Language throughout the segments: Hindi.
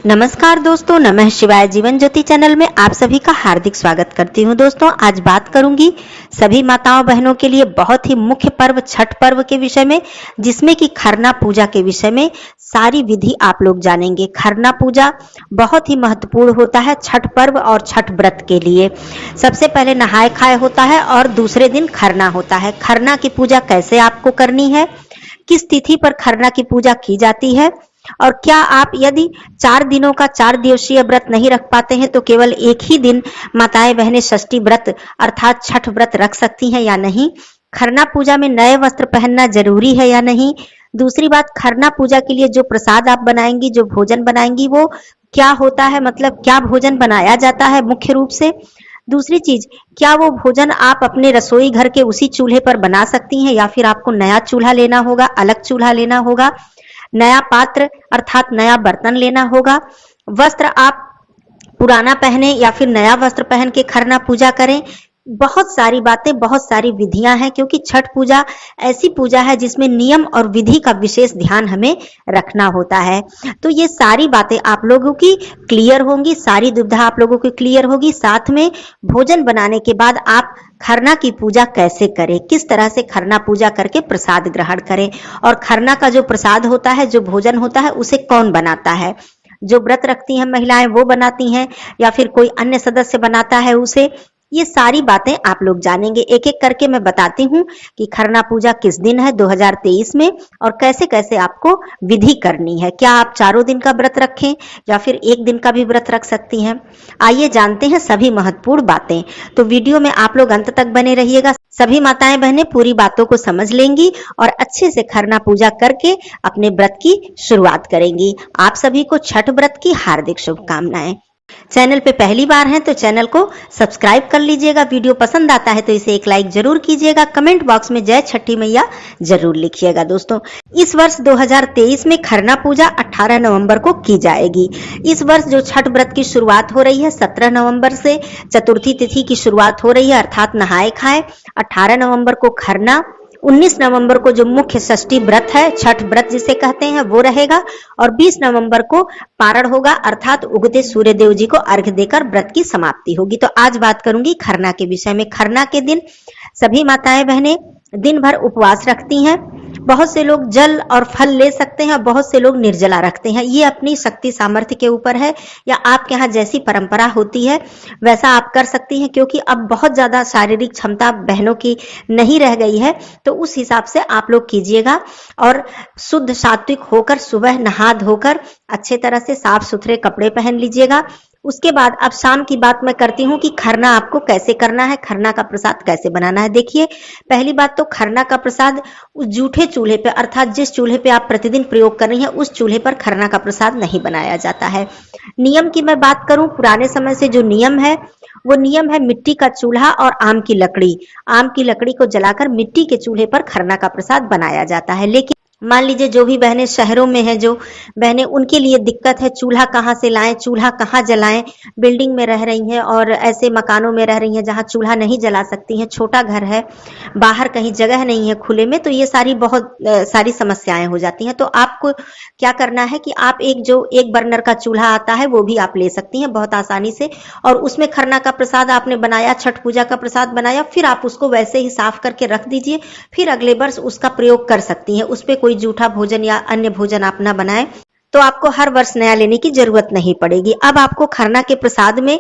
नमस्कार दोस्तों, नमः शिवाय जीवन ज्योति चैनल में आप सभी का हार्दिक स्वागत करती हूं। दोस्तों, आज बात करूंगी सभी माताओं बहनों के लिए बहुत ही मुख्य पर्व छठ पर्व के विषय में, जिसमें कि खरना पूजा के विषय में सारी विधि आप लोग जानेंगे। खरना पूजा बहुत ही महत्वपूर्ण होता है छठ पर्व और छठ व्रत के लिए। सबसे पहले नहाए खाए होता है और दूसरे दिन खरना होता है। खरना की पूजा कैसे आपको करनी है, किस तिथि पर खरना की पूजा की जाती है, और क्या आप यदि 4 दिनों का 4 दिवसीय व्रत नहीं रख पाते हैं तो केवल एक ही दिन माताएं बहनें षष्ठी व्रत अर्थात छठ व्रत रख सकती हैं या नहीं। खरना पूजा में नए वस्त्र पहनना जरूरी है या नहीं। दूसरी बात, खरना पूजा के लिए जो प्रसाद आप बनाएंगी, जो भोजन बनाएंगी, वो क्या होता है, मतलब क्या भोजन बनाया जाता है मुख्य रूप से। दूसरी चीज, क्या वो भोजन आप अपने रसोई घर के उसी चूल्हे पर बना सकती हैं या फिर आपको नया चूल्हा लेना होगा, अलग चूल्हा लेना होगा, नया पात्र अर्थात नया बर्तन लेना होगा। वस्त्र आप पुराना पहने या फिर नया वस्त्र पहन के खरना पूजा करें। बहुत सारी बातें, बहुत सारी विधियां हैं, क्योंकि छठ पूजा ऐसी पूजा है जिसमें नियम और विधि का विशेष ध्यान हमें रखना होता है। तो ये सारी बातें आप लोगों की क्लियर होंगी, सारी दुविधा आप लोगों की क्लियर होगी। साथ में भोजन बनाने के बाद आप खरना की पूजा कैसे करें, किस तरह से खरना पूजा करके प्रसाद ग्रहण करें, और खरना का जो प्रसाद होता है, जो भोजन होता है, उसे कौन बनाता है। जो व्रत रखती हैं महिलाएं वो बनाती हैं या फिर कोई अन्य सदस्य बनाता है उसे। ये सारी बातें आप लोग जानेंगे। एक एक करके मैं बताती हूँ कि खरना पूजा किस दिन है 2023 में और कैसे कैसे आपको विधि करनी है। क्या आप 4 दिन का व्रत रखें या फिर 1 दिन का भी व्रत रख सकती हैं। आइए जानते हैं सभी महत्वपूर्ण बातें। तो वीडियो में आप लोग अंत तक बने रहिएगा। सभी माताएं बहनें पूरी बातों को समझ लेंगी और अच्छे से खरना पूजा करके अपने व्रत की शुरुआत करेंगी। आप सभी को छठ व्रत की हार्दिक शुभकामनाएं। चैनल पे पहली बार हैं तो चैनल को सब्सक्राइब कर लीजिएगा। वीडियो पसंद आता है तो इसे एक लाइक जरूर कीजिएगा। कमेंट बॉक्स में जय छठी मैया जरूर लिखिएगा। दोस्तों, इस वर्ष 2023 में खरना पूजा 18 नवंबर को की जाएगी। इस वर्ष जो छठ व्रत की शुरुआत हो रही है 17 नवंबर से चतुर्थी तिथि की शुरुआत हो रही है, अर्थात नहाए खाए। 18 नवंबर को खरना, 19 नवंबर को जो मुख्य षष्ठी व्रत है, छठ व्रत जिसे कहते हैं, वो रहेगा, और 20 नवंबर को पारण होगा, अर्थात उगते सूर्य देव जी को अर्घ्य देकर व्रत की समाप्ति होगी। तो आज बात करूंगी खरना के विषय में। खरना के दिन सभी माताएं बहनें दिन भर उपवास रखती हैं। बहुत से लोग जल और फल ले सकते हैं, बहुत से लोग निर्जला रखते हैं। ये अपनी शक्ति सामर्थ्य के ऊपर है, या आपके यहाँ जैसी परंपरा होती है वैसा आप कर सकती हैं, क्योंकि अब बहुत ज्यादा शारीरिक क्षमता बहनों की नहीं रह गई है। तो उस हिसाब से आप लोग कीजिएगा और शुद्ध सात्विक होकर सुबह नहा धोकर अच्छे तरह से साफ सुथरे कपड़े पहन लीजिएगा। उसके बाद अब शाम की बात मैं करती हूँ कि खरना आपको कैसे करना है, खरना का प्रसाद कैसे बनाना है। देखिए, पहली बात तो खरना का प्रसाद उस जूठे चूल्हे पे अर्थात जिस चूल्हे पे आप प्रतिदिन प्रयोग कर रही हैं उस चूल्हे पर खरना का प्रसाद नहीं बनाया जाता है। नियम की मैं बात करूं, पुराने समय से जो नियम है वो नियम है मिट्टी का चूल्हा और आम की लकड़ी। आम की लकड़ी को जलाकर मिट्टी के चूल्हे पर खरना का प्रसाद बनाया जाता है। लेकिन मान लीजिए जो भी बहनें शहरों में हैं, जो बहनें, उनके लिए दिक्कत है, चूल्हा कहाँ से लाएं, चूल्हा कहाँ जलाएं, बिल्डिंग में रह रही हैं और ऐसे मकानों में रह रही हैं जहाँ चूल्हा नहीं जला सकती हैं, छोटा घर है, बाहर कहीं जगह नहीं है खुले में, तो ये सारी बहुत सारी समस्याएं हो जाती हैं। तो आपको क्या करना है कि आप एक बर्नर का चूल्हा आता है वो भी आप ले सकती हैं बहुत आसानी से, और उसमें खरना का प्रसाद आपने बनाया, छठ पूजा का प्रसाद बनाया, फिर आप उसको वैसे ही साफ करके रख दीजिए। फिर अगले वर्ष उसका प्रयोग कर सकती हैं। उस पर कोई जूठा भोजन या अन्य भोजन आप ना बनाएं, तो आपको हर वर्ष नया लेने की जरूरत नहीं पड़ेगी। अब आपको खरना के प्रसाद में,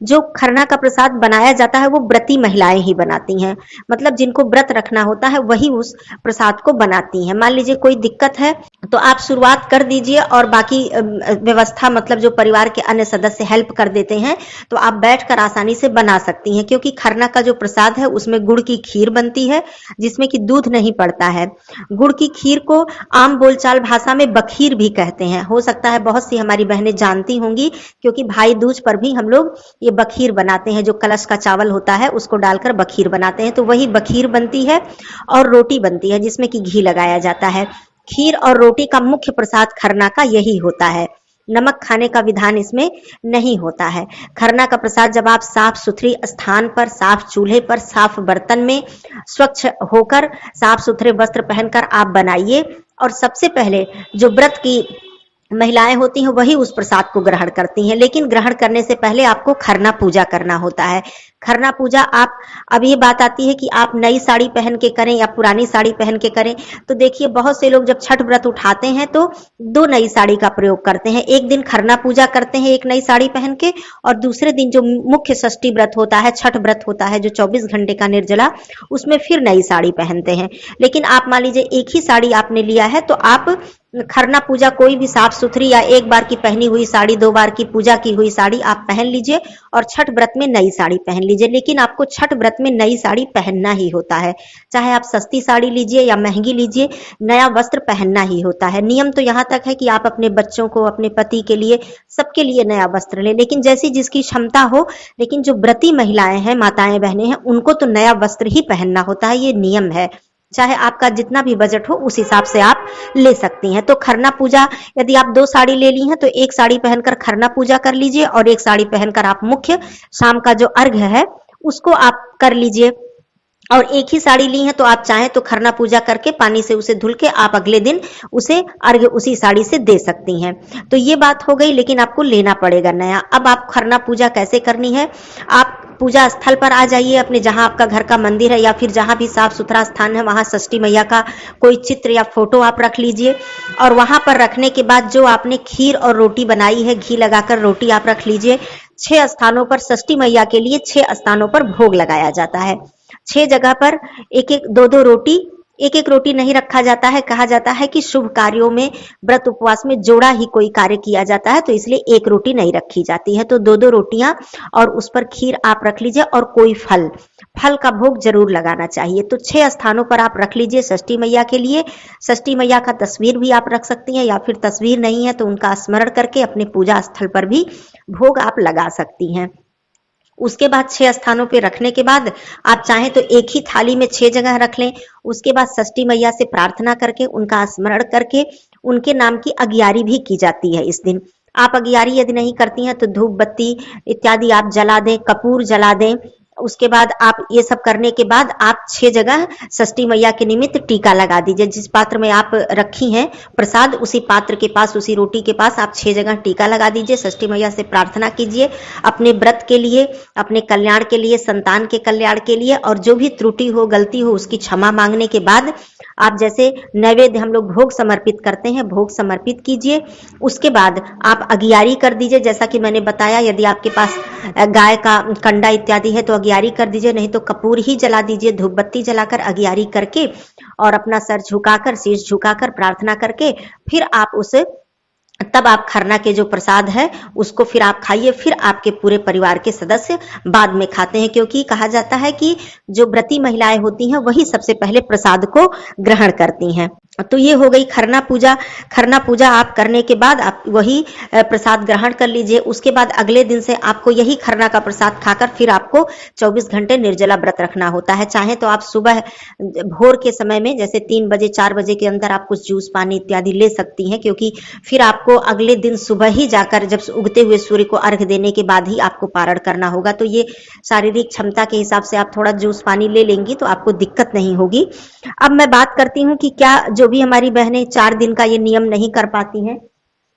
जो खरना का प्रसाद बनाया जाता है वो व्रती महिलाएं ही बनाती हैं, मतलब जिनको व्रत रखना होता है वही उस प्रसाद को बनाती हैं। मान लीजिए कोई दिक्कत है तो आप शुरुआत कर दीजिए और बाकी व्यवस्था, मतलब जो परिवार के अन्य सदस्य हेल्प कर देते हैं, तो आप बैठकर आसानी से बना सकती हैं। क्योंकि खरना का जो प्रसाद है उसमें गुड़ की खीर बनती है जिसमें कि दूध नहीं पड़ता है। गुड़ की खीर को आम बोलचाल भाषा में बखीर भी कहते हैं। हो सकता है बहुत सी हमारी बहनें जानती होंगी, क्योंकि भाई दूज पर भी हम लोग ये बखीर बनाते हैं। जो कलश का चावल होता है उसको डालकर बखीर बनाते हैं, तो वही बखीर बनती है। और रोटी बनती है जिसमें कि घी लगाया जाता है। खीर और रोटी का मुख्य प्रसाद खरना का यही होता है। नमक खाने का विधान इसमें नहीं होता है। खरना का प्रसाद जब आप साफ सुथरी स्थान पर, साफ चूल्हे पर, साफ बर्तन में, स्वच्छ होकर, साफ सुथरे वस्त्र पहनकर आप बनाइए। और सबसे पहले जो व्रत की महिलाएं होती हैं वही उस प्रसाद को ग्रहण करती हैं। लेकिन ग्रहण करने से पहले आपको खरना पूजा करना होता है। खरना पूजा आप, अब ये बात आती है कि आप नई साड़ी पहन के करें या पुरानी साड़ी पहन के करें। तो देखिए बहुत से लोग जब छठ व्रत उठाते हैं तो दो नई साड़ी का प्रयोग करते हैं। एक दिन खरना पूजा करते हैं एक नई साड़ी पहन के, और दूसरे दिन जो मुख्य षष्ठी व्रत होता है, छठ व्रत होता है जो 24 घंटे का निर्जला, उसमें फिर नई साड़ी पहनते हैं। लेकिन आप मान लीजिए एक ही साड़ी आपने लिया है तो आप खरना पूजा कोई भी साफ सुथरी या एक बार की पहनी हुई साड़ी, 2 बार की पूजा की हुई साड़ी आप पहन लीजिए और छठ व्रत में नई साड़ी पहन लीजिए। लेकिन आपको छठ व्रत में नई साड़ी पहनना ही होता है, चाहे आप सस्ती साड़ी लीजिए या महंगी लीजिए, नया वस्त्र पहनना ही होता है। नियम तो यहाँ तक है कि आप अपने बच्चों को, अपने पति के लिए, सबके लिए नया वस्त्र लें, लेकिन जैसी जिसकी क्षमता हो। लेकिन जो व्रती महिलाएं हैं, माताएं बहनें हैं, उनको तो नया वस्त्र ही पहनना होता है, ये नियम है। चाहे आपका जितना भी बजट हो उस हिसाब से आप ले सकती हैं। तो खरना पूजा, यदि आप 2 साड़ी ले ली हैं तो एक साड़ी पहनकर खरना पूजा कर लीजिए और एक साड़ी पहनकर आप मुख्य शाम का जो अर्घ्य है उसको आप कर लीजिए। और एक ही साड़ी ली है तो आप चाहें तो खरना पूजा करके पानी से उसे धुल के आप अगले दिन उसे अर्घ्य उसी साड़ी से दे सकती हैं। तो ये बात हो गई, लेकिन आपको लेना पड़ेगा नया। अब आप खरना पूजा कैसे करनी है, आप पूजा स्थल पर आ जाइए अपने, जहां आपका घर का मंदिर है या फिर जहां भी साफ सुथरा स्थान है, वहां षष्ठी मैया का कोई चित्र या फोटो आप रख लीजिए। और वहां पर रखने के बाद जो आपने खीर और रोटी बनाई है, घी लगाकर रोटी आप रख लीजिए। 6 स्थानों पर षष्ठी मैया के लिए 6 स्थानों पर भोग लगाया जाता है। 6 जगह पर एक एक 2-2 रोटी, एक एक रोटी नहीं रखा जाता है। कहा जाता है कि शुभ कार्यों में, व्रत उपवास में जोड़ा ही कोई कार्य किया जाता है, तो इसलिए एक रोटी नहीं रखी जाती है। तो 2-2 रोटियां और उस पर खीर आप रख लीजिए और कोई फल का भोग जरूर लगाना चाहिए। तो 6 स्थानों पर आप रख लीजिए षष्ठी मैया के लिए। षष्ठी मैया का तस्वीर भी आप रख सकती हैं, या फिर तस्वीर नहीं है तो उनका स्मरण करके अपने पूजा स्थल पर भी भोग आप लगा सकती हैं। उसके बाद 6 स्थानों पे रखने के बाद आप चाहें तो एक ही थाली में 6 जगह रख लें। उसके बाद षष्ठी मैया से प्रार्थना करके, उनका स्मरण करके, उनके नाम की अगियारी भी की जाती है इस दिन। आप अगियारी यदि नहीं करती हैं तो धूप बत्ती इत्यादि आप जला दें, कपूर जला दें। उसके बाद आप ये सब करने के बाद आप 6 जगह षष्ठी मैया के निमित्त टीका लगा दीजिए। जिस पात्र में आप रखी हैं प्रसाद, उसी पात्र के पास, उसी रोटी के पास आप 6 जगह टीका लगा दीजिए। षष्ठी मैया से प्रार्थना कीजिए अपने व्रत के लिए, अपने कल्याण के लिए, संतान के कल्याण के लिए, और जो भी त्रुटि हो, गलती हो, उसकी क्षमा मांगने के बाद आप जैसे नैवेद्य हम लोग भोग समर्पित करते हैं, भोग समर्पित कीजिए। उसके बाद आप अगियारी कर दीजिए। जैसा कि मैंने बताया, यदि आपके पास गाय का कंडा इत्यादि है तो अगियारी कर दीजिए, नहीं तो कपूर ही जला दीजिए। धूप बत्ती जलाकर अगियारी करके और अपना सर झुकाकर, शीश झुकाकर प्रार्थना करके फिर आप तब आप खरना के जो प्रसाद है उसको फिर आप खाइए। फिर आपके पूरे परिवार के सदस्य बाद में खाते हैं, क्योंकि कहा जाता है कि जो व्रती महिलाएं होती हैं वही सबसे पहले प्रसाद को ग्रहण करती हैं। तो ये हो गई खरना पूजा। खरना पूजा आप करने के बाद आप वही प्रसाद ग्रहण कर लीजिए। उसके बाद अगले दिन से आपको यही खरना का प्रसाद खाकर फिर आपको 24 घंटे निर्जला व्रत रखना होता है। चाहे तो आप सुबह भोर के समय में जैसे 3 बजे 4 बजे के अंदर आप कुछ जूस पानी इत्यादि ले सकती हैं, क्योंकि फिर आपको अगले दिन सुबह ही जाकर, जब उगते हुए सूर्य को अर्घ देने के बाद ही आपको पारण करना होगा। तो ये शारीरिक क्षमता के हिसाब से आप थोड़ा जूस पानी ले लेंगी तो आपको दिक्कत नहीं होगी। अब मैं बात करती हूँ कि क्या जो भी हमारी बहनें 4 दिन का ये नियम नहीं कर पाती हैं,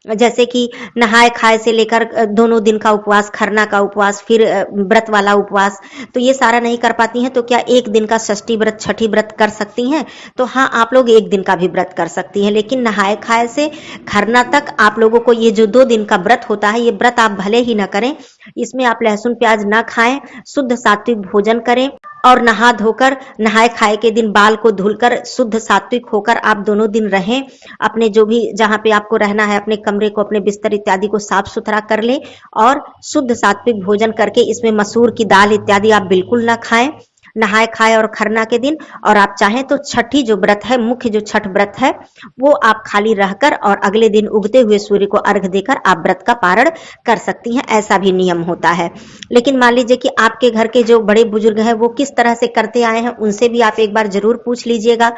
जैसे कि नहाए खाए से लेकर दोनों दिन का उपवास, खरना का उपवास, फिर व्रत वाला उपवास, तो ये सारा नहीं कर पाती हैं, तो क्या एक दिन का षष्ठी व्रत, छठी व्रत कर सकती हैं? तो हाँ, आप लोग एक दिन का भी व्रत कर सकती हैं, लेकिन नहाए खाए से खरना तक आप लोगों को ये जो 2 दिन का व्रत होता है, ये व्रत आप भले ही ना करें, इसमें आप लहसुन प्याज ना खाएं, शुद्ध सात्विक भोजन करें और नहा धोकर नहाए खाए के दिन बाल को धुलकर शुद्ध सात्विक होकर आप दोनों दिन रहें। अपने जो भी जहां पे आपको रहना है, अपने कमरे को, अपने बिस्तर इत्यादि को साफ सुथरा कर ले और शुद्ध सात्विक भोजन करके, इसमें मसूर की दाल इत्यादि आप बिल्कुल ना खाएं नहाए खाए और खरना के दिन। और आप चाहें तो छठी जो व्रत है, मुख्य जो छठ व्रत है, वो आप खाली रहकर और अगले दिन उगते हुए सूर्य को अर्घ देकर आप व्रत का पारण कर सकती हैं, ऐसा भी नियम होता है। लेकिन मान लीजिए कि आपके घर के जो बड़े बुजुर्ग हैं वो किस तरह से करते आए हैं, उनसे भी आप एक बार जरूर पूछ लीजिएगा,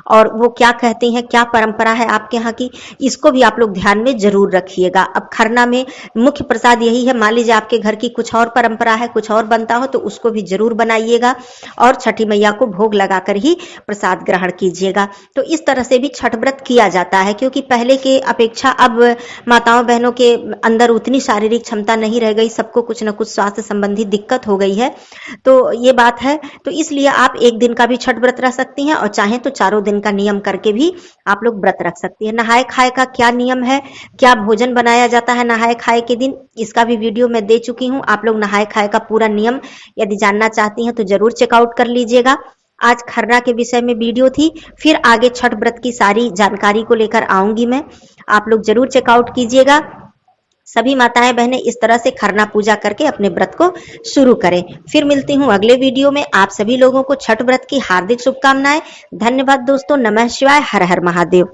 और वो क्या कहते हैं, क्या परंपरा है आपके यहाँ की, इसको भी आप लोग ध्यान में जरूर रखिएगा। अब खरना में मुख्य प्रसाद यही है, मान लीजिए आपके घर की कुछ और परंपरा है, कुछ और बनता हो, तो उसको भी जरूर बनाइएगा। और छठी मैया को भोग लगाकर ही प्रसाद ग्रहण कीजिएगा। तो इस तरह से भी छठ व्रत किया जाता है, क्योंकि पहले के अपेक्षा अब माताओं बहनों के अंदर उतनी शारीरिक क्षमता नहीं रह गई, सबको कुछ न कुछ स्वास्थ्य संबंधी दिक्कत हो गई है। तो ये बात है, तो इसलिए आप एक दिन का भी छठ व्रत रख सकती हैं और चाहें तो 4 दिन का नियम करके भी आप लोग व्रत रख सकती हैं। नहाए खाए का क्या नियम है, क्या भोजन बनाया जाता है नहाए खाए के दिन, इसका भी वीडियो मैं दे चुकी हूँ। आप लोग नहाए खाए का पूरा नियम यदि जानना चाहती हैं तो जरूर चेकआउट कर लीजिएगा। आज खरना के विषय में वीडियो थी, फिर आगे छठ व्रत की सारी जानकारी को लेकर आऊंगी मैं, आप लोग जरूर चेकआउट कीजिएगा। सभी माताएं बहनें इस तरह से खरना पूजा करके अपने व्रत को शुरू करें। फिर मिलती हूँ अगले वीडियो में। आप सभी लोगों को छठ व्रत की हार्दिक शुभकामनाएं। धन्यवाद दोस्तों। नमः शिवाय। हर हर महादेव।